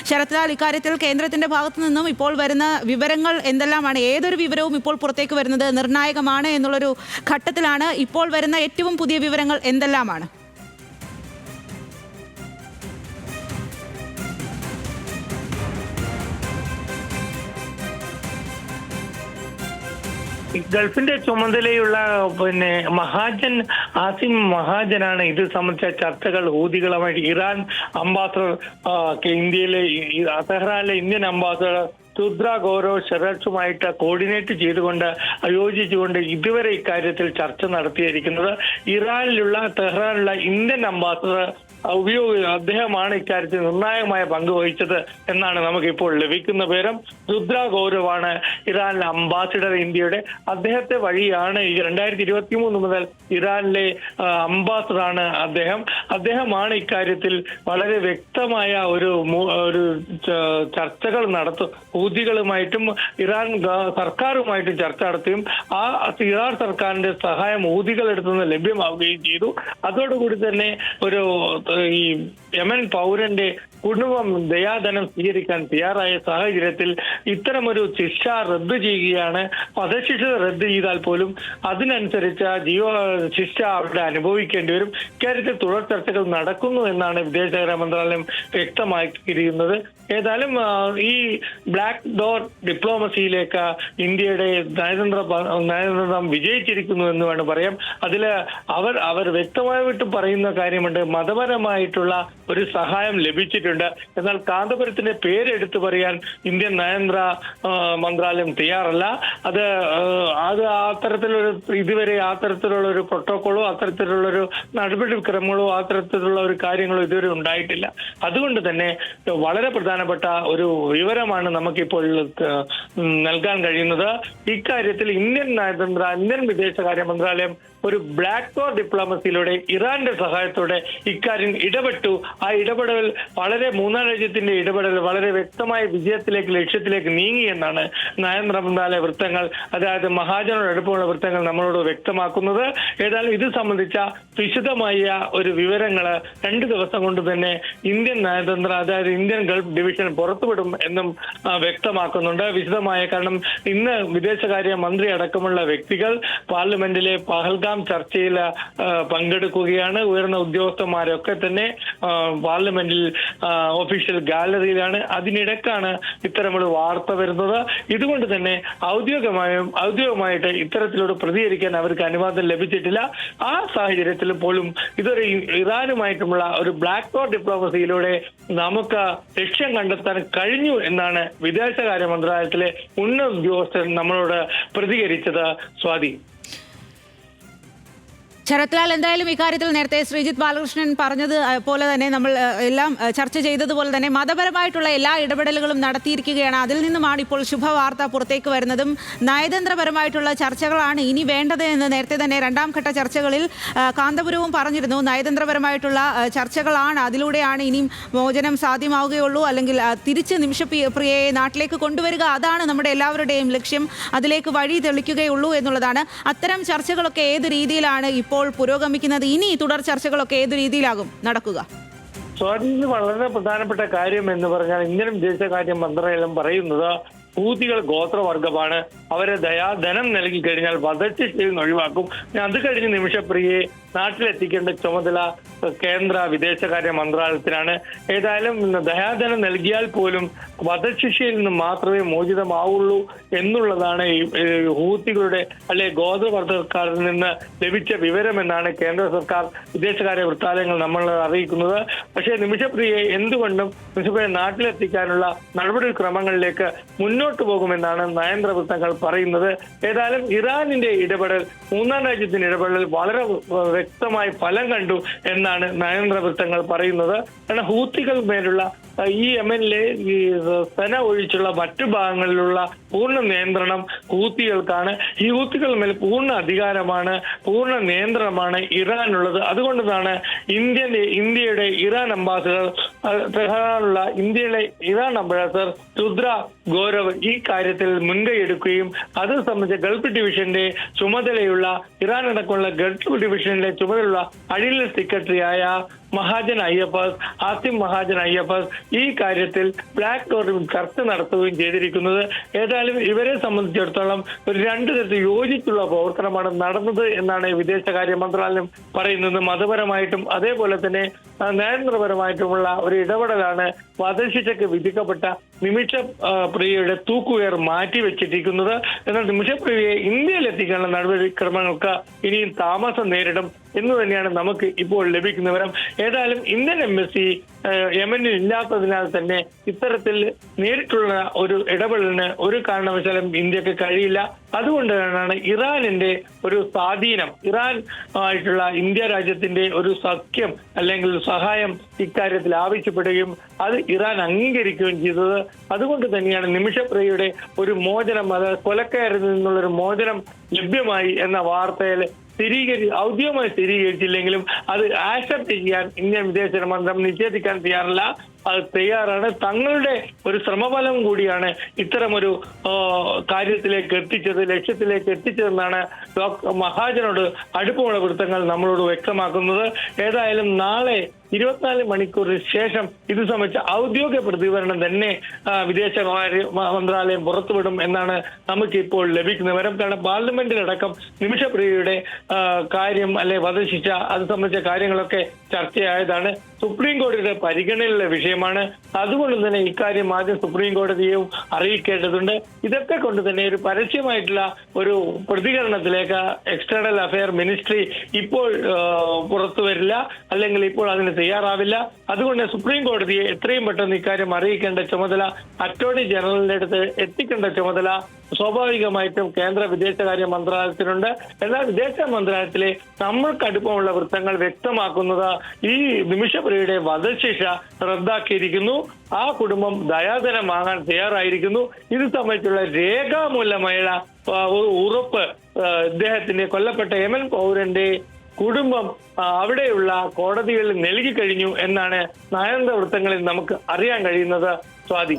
ശരത്ലാൽ, ഇക്കാര്യത്തിൽ കേന്ദ്രത്തിന്റെ ഭാഗത്തു നിന്നും ഇപ്പോൾ വരുന്ന വിവരങ്ങൾ എന്തെല്ലാമാണ്? ഏതൊരു വിവരവും ഇപ്പോൾ പുറത്തേക്ക് വരുന്നത് നിർണായകമാണ് എന്നുള്ളൊരു ഘട്ടത്തിലാണ്. ഇപ്പോൾ വരുന്ന ഏറ്റവും പുതിയ വിവരങ്ങൾ എന്തെല്ലാമാണ്? ഗൾഫിന്റെ ചുമതലയുള്ള മഹാജൻ ആസിം മഹാജനാണ് ഇത് സംബന്ധിച്ച ചർച്ചകൾ ഹൂതികളുമായി ഇറാൻ അംബാസഡർ ഇന്ത്യയിലെ തെഹ്റാനിലെ ഇന്ത്യൻ അംബാസഡർ രുദ്ര ഗൗരവ് ഷെറച്ചുമായിട്ട് കോർഡിനേറ്റ് ചെയ്തുകൊണ്ട് ആയോജിച്ചുകൊണ്ട് ഇതുവരെ ഇക്കാര്യത്തിൽ ചർച്ച നടത്തിയിരിക്കുന്നത്. ഇറാനിലുള്ള തെഹ്റാനിലുള്ള ഇന്ത്യൻ അംബാസഡർ അദ്ദേഹമാണ് ഇക്കാര്യത്തിൽ നിർണായകമായ പങ്ക് വഹിച്ചത് എന്നാണ് നമുക്കിപ്പോൾ ലഭിക്കുന്ന വിവരം. രുദ്ര ഗൗരവാണ് ഇറാനിലെ അംബാസിഡർ ഇന്ത്യയുടെ. അദ്ദേഹത്തെ വഴിയാണ് 2023 മുതൽ ഇറാനിലെ അംബാസിഡറാണ് അദ്ദേഹമാണ് ഇക്കാര്യത്തിൽ വളരെ വ്യക്തമായ ഒരു ചർച്ചകൾ നടത്തും. ഹൂതികളുമായിട്ടും ഇറാൻ സർക്കാരുമായിട്ടും ചർച്ച നടത്തുകയും ആ ഇറാൻ സർക്കാരിന്റെ സഹായം ഹൂതികളെടുത്തു നിന്ന് ലഭ്യമാവുകയും ചെയ്തു. അതോടുകൂടി തന്നെ ഈ യമൻ പൗരന്റെ കുടുംബം ദയാധനം സ്വീകരിക്കാൻ തയ്യാറായ സാഹചര്യത്തിൽ ഇത്തരമൊരു ശിക്ഷ റദ്ദ് ചെയ്യുകയാണ്. വധശിക്ഷ റദ്ദ് ചെയ്താൽ പോലും അതിനനുസരിച്ച് ശിക്ഷ അവിടെ അനുഭവിക്കേണ്ടി വരും. ഇക്കാര്യത്തിൽ തുടർ ചർച്ചകൾ നടക്കുന്നു എന്നാണ് വിദേശകാര്യ മന്ത്രാലയം വ്യക്തമാക്കിയിരിക്കുന്നത്. ഏതായാലും ഈ ബ്ലാക്ക് ഡോർ ഡിപ്ലോമസിയിലേക്ക് ഇന്ത്യയുടെ നയതന്ത്രം വിജയിച്ചിരിക്കുന്നു എന്ന് വേണം പറയാം. അതിൽ അവർ വ്യക്തമായിട്ട് പറയുന്ന കാര്യമുണ്ട്, മതപരമായിട്ടുള്ള ഒരു സഹായം ലഭിച്ചിട്ടുണ്ട്. എന്നാൽ കാന്തപുരത്തിന്റെ പേരെടുത്തു പറയാൻ ഇന്ത്യൻ നയതന്ത്ര മന്ത്രാലയം തയ്യാറല്ല. അത് അത്തരത്തിലൊരു ഇതുവരെ അത്തരത്തിലുള്ള ഒരു പ്രോട്ടോക്കോളോ അത്തരത്തിലുള്ളൊരു നടപടിക്രമങ്ങളോ അത്തരത്തിലുള്ള ഒരു കാര്യങ്ങളോ ഇതുവരെ ഉണ്ടായിട്ടില്ല. അതുകൊണ്ട് തന്നെ വളരെ പ്രധാനപ്പെട്ട ഒരു വിവരമാണ് നമുക്കിപ്പോൾ നൽകാൻ കഴിയുന്നത്. ഇക്കാര്യത്തിൽ ഇന്ത്യൻ വിദേശകാര്യ മന്ത്രാലയം ഒരു ബ്ലാക്ക് ഡോർ ഡിപ്ലോമസിയിലൂടെ ഇറാന്റെ സഹായത്തോടെ ഇക്കാര്യം ഇടപെട്ടു. ആ ഇടപെടൽ മൂന്നാം രാജ്യത്തിന്റെ ഇടപെടൽ വളരെ വ്യക്തമായ ലക്ഷ്യത്തിലേക്ക് നീങ്ങി എന്നാണ് നയതന്ത്ര മന്ത്രാലയ വൃത്തങ്ങൾ, അതായത് മഹാജനോട് അടുപ്പമുള്ള വൃത്തങ്ങൾ നമ്മളോട് വ്യക്തമാക്കുന്നത്. ഏതായാലും ഇത് സംബന്ധിച്ച വിശദമായ ഒരു വിവരങ്ങൾ 2 ദിവസം കൊണ്ട് തന്നെ ഇന്ത്യൻ നയതന്ത്ര, അതായത് ഇന്ത്യൻ ഗൾഫ് ഡിവിഷൻ പുറത്തുവിടും എന്നും വ്യക്തമാക്കുന്നുണ്ട്. വിശദമായ കാരണം ഇന്ന് വിദേശകാര്യ മന്ത്രി അടക്കമുള്ള വ്യക്തികൾ പാർലമെന്റിലെ പഹൽഗാം ചർച്ചയിൽ പങ്കെടുക്കുകയാണ്. ഉയർന്ന ഉദ്യോഗസ്ഥന്മാരൊക്കെ തന്നെ പാർലമെന്റിൽ ഒഫീഷ്യൽ ഗാലറിയിലാണ്. അതിനിടക്കാണ് ഇത്തരമൊരു വാർത്ത വരുന്നത്. ഇതുകൊണ്ട് തന്നെ ഔദ്യോഗികമായിട്ട് ഇത്തരത്തിലൂടെ പ്രതികരിക്കാൻ അവർക്ക് അനുവാദം ലഭിച്ചിട്ടില്ല. ആ സാഹചര്യത്തിൽ പോലും ഇതൊരു ഇറാനുമായിട്ടുള്ള ഒരു ബ്ലാക്ക് ഡോർ ഡിപ്ലോമസിയിലൂടെ നമുക്ക് ലക്ഷ്യം കണ്ടെത്താൻ കഴിഞ്ഞു എന്നാണ് വിദേശകാര്യ മന്ത്രാലയത്തിലെ ഉന്നത ഉദ്യോഗസ്ഥർ നമ്മളോട് പ്രതികരിച്ചത്. സ്വാതി. ശരത്ലാൽ, എന്തായാലും ഇക്കാര്യത്തിൽ നേരത്തെ ശ്രീജിത്ത് ബാലകൃഷ്ണൻ പറഞ്ഞത് പോലെ തന്നെ നമ്മൾ എല്ലാം ചർച്ച ചെയ്തതുപോലെ തന്നെ മതപരമായിട്ടുള്ള എല്ലാ ഇടപെടലുകളും നടത്തിയിരിക്കുകയാണ്. അതിൽ നിന്നുമാണ് ഇപ്പോൾ ശുഭവാർത്ത പുറത്തേക്ക് വരുന്നതും. നയതന്ത്രപരമായിട്ടുള്ള ചർച്ചകളാണ് ഇനി വേണ്ടത് എന്ന് നേരത്തെ തന്നെ 2ാം ഘട്ട ചർച്ചകളിൽ കാന്തപുരവും പറഞ്ഞിരുന്നു. നയതന്ത്രപരമായിട്ടുള്ള ചർച്ചകളാണ്, അതിലൂടെയാണ് ഇനിയും മോചനം സാധ്യമാവുകയുള്ളൂ, അല്ലെങ്കിൽ തിരിച്ച് നിമിഷപ്രിയയെ നാട്ടിലേക്ക് കൊണ്ടുവരിക, അതാണ് നമ്മുടെ എല്ലാവരുടെയും ലക്ഷ്യം. അതിലേക്ക് വഴി തെളിക്കുകയുള്ളൂ എന്നുള്ളതാണ്. അത്തരം ചർച്ചകളൊക്കെ ഏത് രീതിയിലാണ് ഇപ്പോൾ പുരോഗമിക്കുന്നത്? ഇനി തുടർ ചർച്ചകളൊക്കെ ഏതു രീതിയിലാകും നടക്കുക? സ്വാധീനം വളരെ പ്രധാനപ്പെട്ട കാര്യം എന്ന് പറഞ്ഞാൽ ഇന്ത്യൻ വിദേശകാര്യ മന്ത്രാലയം പറയുന്നത് ഹൂതികൾ ഗോത്രവർഗമാണ്. അവരെ ധനം നൽകി കഴിഞ്ഞാൽ വധശിക്ഷയിൽ ഒഴിവാക്കും. അത് കഴിഞ്ഞ് നിമിഷപ്രിയയെ നാട്ടിലെത്തിക്കേണ്ട ചുമതല കേന്ദ്ര വിദേശകാര്യ മന്ത്രാലയത്തിനാണ്. ഏതായാലും ദയാധനം നൽകിയാൽ പോലും വധശിക്ഷയിൽ നിന്ന് മാത്രമേ മോചിതമാവുള്ളൂ എന്നുള്ളതാണ് ഈ ഹൂതികളുടെ ഗോത്രവർഗക്കാരിൽ നിന്ന് ലഭിച്ച വിവരമെന്നാണ് കേന്ദ്ര സർക്കാർ വിദേശകാര്യ വൃത്താലയങ്ങൾ നമ്മൾ അറിയിക്കുന്നത്. പക്ഷേ നിമിഷപ്രിയയെ എന്തുകൊണ്ടും നാട്ടിലെത്തിക്കാനുള്ള നടപടിക്രമങ്ങളിലേക്ക് മുന്നോട്ട് പോകുമെന്നാണ് നയതന്ത്ര വൃത്തങ്ങൾ പറയുന്നത്. ഏതായാലും ഇറാനിന്റെ ഇടപെടൽ, മൂന്നാം രാജ്യത്തിന്റെ ഇടപെടൽ വളരെ വ്യക്തമായി ഫലം കണ്ടു എന്നാണ് നയതന്ത്ര വൃത്തങ്ങൾ പറയുന്നത്. കാരണം ഹൂത്തികൾ മേലുള്ള ഈ യമനിലെ ഈ സെന ഒഴിച്ചുള്ള മറ്റു ഭാഗങ്ങളിലുള്ള പൂർണ്ണ നിയന്ത്രണം ഹൂത്തികൾക്കാണ്. ഈ ഹൂത്തികൾ മേൽ പൂർണ്ണ അധികാരമാണ്, പൂർണ്ണ നിയന്ത്രണമാണ് ഇറാനുള്ളത്. അതുകൊണ്ടാണ് ഇന്ത്യയുടെ ഇറാൻ അംബാസഡർ തെഹ്റാനിലുള്ള ഇന്ത്യയിലെ ഇറാൻ അംബാസഡർ രുദ്ര ഗൗരവ് ഈ കാര്യത്തിൽ മുൻകൈ എടുക്കുകയും അത് സംബന്ധിച്ച ഗൾഫ് ഡിവിഷന്റെ ചുമതലയുള്ള ഇറാൻ അടക്കമുള്ള ഗൾഫ് ഡിവിഷനിലെ ചുമതലയുള്ള അഡീഷണൽ സെക്രട്ടറിയായ മഹാജൻ അയ്യപ്പാസ്, ആസിം മഹാജൻ അയ്യപ്പാസ് ഈ കാര്യത്തിൽ ബ്ലാക്ക് ഡോറിൽ ചർച്ച നടത്തുകയും ചെയ്തിരിക്കുന്നത്. ഏതായാലും ഇവരെ സംബന്ധിച്ചിടത്തോളം ഒരു രണ്ടു തരത്തിൽ യോജിച്ചുള്ള പ്രവർത്തനമാണ് നടന്നത് എന്നാണ് വിദേശകാര്യ മന്ത്രാലയം പറയുന്നത്. മതപരമായിട്ടും അതേപോലെ തന്നെ നയതന്ത്രപരമായിട്ടുമുള്ള ഒരു ഇടപെടലാണ് വധശിക്ഷയ്ക്ക് വിധിക്കപ്പെട്ട നിമിഷ പ്രിയയുടെ തൂക്കുകയർ മാറ്റിവെച്ചിരിക്കുന്നത്. എന്നാൽ നിമിഷപ്രിയയെ ഇന്ത്യയിൽ എത്തിക്കാനുള്ള നടപടിക്രമങ്ങൾക്ക് ഇനിയും താമസം നേരിടും എന്ന് തന്നെയാണ് നമുക്ക് ഇപ്പോൾ ലഭിക്കുന്ന വിവരം. ഏതായാലും ഇന്ത്യൻ എംബസി യമനിൽ ഇല്ലാത്തതിനാൽ തന്നെ ഇത്തരത്തിൽ നേരിട്ടുള്ള ഒരു ഇടപെടലിന് ഒരു കാരണവശാലും ഇന്ത്യക്ക് കഴിയില്ല. അതുകൊണ്ടാണ് ഇറാനിന്റെ ഒരു സ്വാധീനം, ഇറാൻ ആയിട്ടുള്ള ഇന്ത്യ രാജ്യത്തിന്റെ ഒരു സഖ്യം അല്ലെങ്കിൽ സഹായം ഇക്കാര്യത്തിൽ ആവശ്യപ്പെടുകയും അത് ഇറാൻ അംഗീകരിക്കുകയും ചെയ്തത്. അതുകൊണ്ട് തന്നെയാണ് നിമിഷപ്രിയയുടെ ഒരു മോചനം, അതായത് കൊലക്കയറിൽ നിന്നുള്ളൊരു മോചനം ലഭ്യമായി എന്ന വാർത്തയിൽ ഔദ്യോഗികമായി സ്ഥിരീകരിച്ചില്ലെങ്കിലും അത് ആക്സെപ്റ്റ് ചെയ്യാൻ ഇന്ത്യൻ വിദേശകാര്യമന്ത്രം നിഷേധിക്കാൻ തയ്യാറല്ല. അത് തയ്യാറാണ്. തങ്ങളുടെ ഒരു ശ്രമഫലം കൂടിയാണ് ഇത്തരമൊരു കാര്യത്തിലേക്ക് എത്തിച്ചത്, ലക്ഷ്യത്തിലേക്ക് എത്തിച്ചതെന്നാണ് ഡോക്ടർ മഹാജനോട് അടുപ്പമുള്ള വൃത്തങ്ങൾ നമ്മളോട് വ്യക്തമാക്കുന്നത്. ഏതായാലും നാളെ 24 മണിക്കൂറിന് ശേഷം ഇത് സംബന്ധിച്ച ഔദ്യോഗിക പ്രതികരണം തന്നെ വിദേശകാര്യ മന്ത്രാലയം പുറത്തുവിടും എന്നാണ് നമുക്ക് ഇപ്പോൾ ലഭിക്കുന്ന വിവരം. കാരണം പാർലമെന്റിലടക്കം നിമിഷപ്രിയയുടെ കാര്യം അല്ലെ വധശിക്ഷ അത് സംബന്ധിച്ച കാര്യങ്ങളൊക്കെ ചർച്ചയായതാണ്. സുപ്രീം കോടതിയുടെ പരിഗണനയിലുള്ള വിഷയമാണ്. അതുകൊണ്ട് തന്നെ ഇക്കാര്യം ആദ്യം സുപ്രീം കോടതിയും അറിയിക്കേണ്ടതുണ്ട്. ഇതൊക്കെ കൊണ്ട് തന്നെ ഒരു പരസ്യമായിട്ടുള്ള ഒരു പ്രതികരണത്തിലേക്ക് എക്സ്റ്റേണൽ അഫയർ മിനിസ്ട്രി ഇപ്പോൾ പുറത്തു വരില്ല, അല്ലെങ്കിൽ ഇപ്പോൾ അതിന് തയ്യാറാവില്ല. അതുകൊണ്ട് സുപ്രീം കോടതിയെ എത്രയും പെട്ടെന്ന് ഇക്കാര്യം അറിയിക്കേണ്ട ചുമതല അറ്റോർണി ജനറലിന്റെ അടുത്ത് എത്തിക്കേണ്ട ചുമതല സ്വാഭാവികമായിട്ടും കേന്ദ്ര വിദേശകാര്യ മന്ത്രാലയത്തിനുണ്ട്. എന്നാൽ വിദേശ മന്ത്രാലയത്തിലെ നമ്മൾക്ക് അടുപ്പമുള്ള വൃത്തങ്ങൾ വ്യക്തമാക്കുന്നത് ഈ നിമിഷപ്രിയയുടെ വധശിക്ഷ റദ്ദാക്കിയിരിക്കുന്നു. ആ കുടുംബം ദയാധനം വാങ്ങാൻ തയ്യാറായിരിക്കുന്നു. ഇത് സംബന്ധിച്ചുള്ള രേഖാമൂലമായ ഒരു ഉറപ്പ് ഇദ്ദേഹത്തിന്റെ കൊല്ലപ്പെട്ട യമൻ പൗരന്റെ കുടുംബം അവിടെയുള്ള കോടതികളിൽ നൽകി കഴിഞ്ഞു എന്നാണ് നയതന്ത്ര വൃത്തങ്ങളിൽ നമുക്ക് അറിയാൻ കഴിയുന്നത്. സ്വാതി.